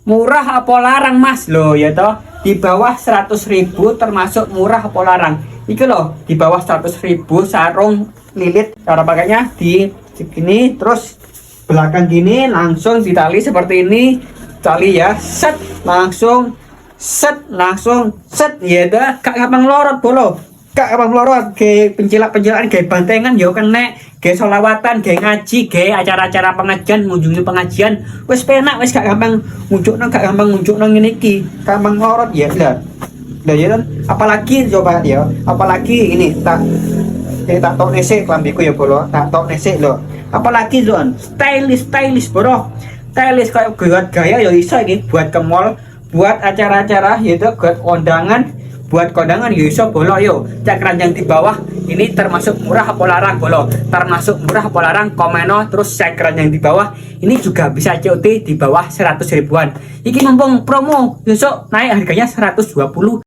Murah apa larang mas lo ya toh, di bawah 100.000 termasuk murah apa larang. Iki loh di bawah 100.000 sarung lilit. Cara pakainya di segini, terus belakang gini langsung ditali seperti ini, tali ya, set langsung set ya dah, kak gampang lorot bolo, kak gampang lorot ke pencilan ke bantengan yo kena, ke solawatan, ke ngaji, ke acara-acara pengajian, mengunjungi pengajian, wes penak, wes gak gampang muncul nang ini ki, gampang lorot ya lah. Lah ya kan, apalagi coba ya, apalagi ini tak tok nesek kelambiku ya bolo, tak tok nesek lo. Apalagi Zon, stylish bro, stylish kayak buat gaya ya iso iki, buat ke mall, buat acara-acara yaitu buat kondangan ya iso bolo yo. Cak keranjang di bawah ini termasuk murah apa larang bolo, termasuk murah apa larang komeno. Terus cak keranjang di bawah ini juga bisa COD di bawah 100 ribuan. Iki mumpung promo besok naik harganya 120.